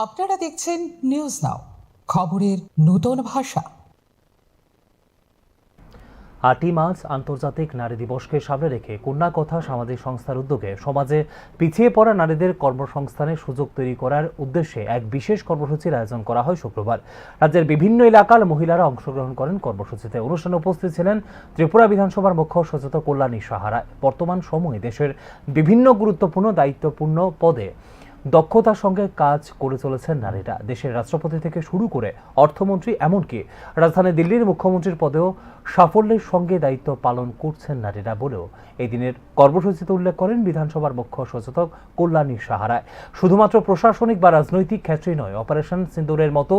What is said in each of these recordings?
আপনারা দেখছেন news now, খবরের নতুন ভাষা। 8ই মার্চ আন্তর্জাতিক নারী দিবসকে সামনে রেখে কন্যা কথা সামাজিক সংস্থার উদ্যোগে সমাজে পিছিয়ে পড়া নারীদের কর্মসংস্থানের সুযোগ তৈরি করার উদ্দেশ্যে এক বিশেষ কর্মসূচির আয়োজন করা হয় শুক্রবার। রাজ্যের বিভিন্ন এলাকার মহিলারা অংশগ্রহণ করেন কর্মসূচিতে। অনুষ্ঠানে উপস্থিত ছিলেন ত্রিপুরা বিধানসভার মুখ্য সচেতক কল্যাণী সাহা। বর্তমান সময়ে দেশের বিভিন্ন গুরুত্বপূর্ণ দায়িত্বপূর্ণ পদে দক্ষতার সঙ্গে কাজ করে চলেছেন নারীরা। দেশের রাষ্ট্রপতি থেকে শুরু করে অর্থমন্ত্রী, এমনকি রাজধানী দিল্লির মুখ্যমন্ত্রীর পদেও সাফল্যের সঙ্গে দায়িত্ব পালন করছেন নারীরা বলেও এই দিনের কর্মসূচিতে উল্লেখ করেন বিধানসভার মুখ্য সচেতক কল্যাণী সাহা। শুধুমাত্র প্রশাসনিক বা রাজনৈতিক ক্ষেত্রেই নয়, অপারেশন সিন্দুরের মতো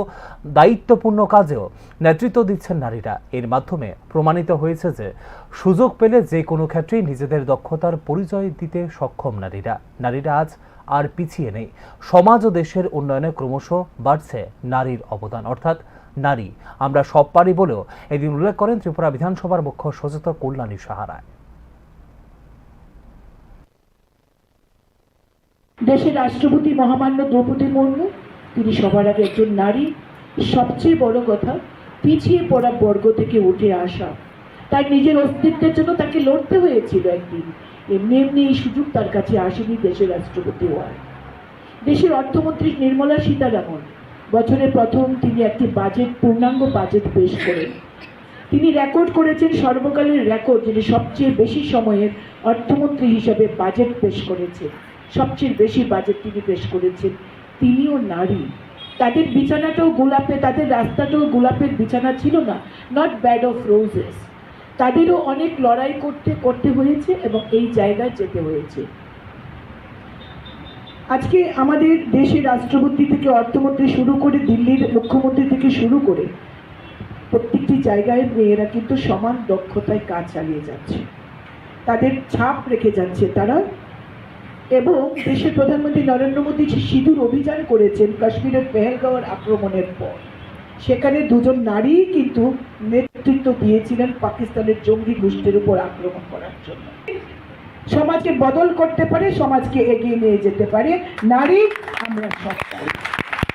দায়িত্বপূর্ণ কাজেও নেতৃত্ব দিচ্ছেন নারীরা। এর মাধ্যমে প্রমাণিত হয়েছে যে সুযোগ পেলে যে কোনো ক্ষেত্রেই নিজেদের দক্ষতার পরিচয় দিতে সক্ষম নারীরা আজ আর পিছিয়ে নেই। সমাজ ও দেশের উন্নয়নে ক্রমশ বাড়ছে নারীর অবদান, অর্থাৎ নারী আমরা সব পারি বলেও এদিন উল্লেখ করেন ত্রিপুরা বিধানসভার মুখ্য সচেতক কল্যাণী সাহা। দেশের রাষ্ট্রপতি মহামান্য দ্রৌপদী মুর্মু, তিনি সবার আগে একজন নারী। সবচেয়ে বড় কথা, পিছিয়ে পড়া বর্গ থেকে উঠে আসা, তার নিজের অস্তিত্বের জন্য তাকে লড়তে হয়েছিল একদিন। এমনি এমনি এই সুযোগ তার কাছে আসেনি দেশের রাষ্ট্রপতি হওয়ার। দেশের অর্থমন্ত্রী নির্মলা সীতারামন বছরের প্রথম তিনি একটি পূর্ণাঙ্গ বাজেট পেশ করেন। তিনি রেকর্ড করেছেন সর্বকালের রেকর্ড, যিনি সবচেয়ে বেশি সময়ের অর্থমন্ত্রী হিসাবে বাজেট পেশ করেছেন। সবচেয়ে বেশি বাজেট তিনি পেশ করেছেন। তিনিও নারী। তাদের বিছানাটাও গোলাপে, তাদের রাস্তাটাও গোলাপের বিছানা ছিল না, নট ব্যাড অফ রোজেস। তাদেরও অনেক লড়াই করতে হয়েছে এবং এই জায়গায় যেতে হয়েছে। আজকে আমাদের দেশের রাষ্ট্রপতি থেকে অর্থমন্ত্রী শুরু করে দিল্লির মুখ্যমন্ত্রী থেকে শুরু করে প্রত্যেকটি জায়গায় মেয়েরা কিন্তু সমান দক্ষতায় কাজ চালিয়ে যাচ্ছে, তাদের ছাপ রেখে যাচ্ছে তারা। এবং দেশের প্রধানমন্ত্রী নরেন্দ্র মোদী সিঁদুর অভিযান করেছেন কাশ্মীরের পেহেলগাঁওয়ের আক্রমণের পর। সেখানে দুজন নারী কিন্তু নেতৃত্ব দিয়েছিলেন পাকিস্তানের জঙ্গি গোষ্ঠীর উপর আক্রমণ করার জন্য। সমাজকে বদল করতে পারে, সমাজকে এগিয়ে নিয়ে যেতে পারে নারী। আমরা সব পারি।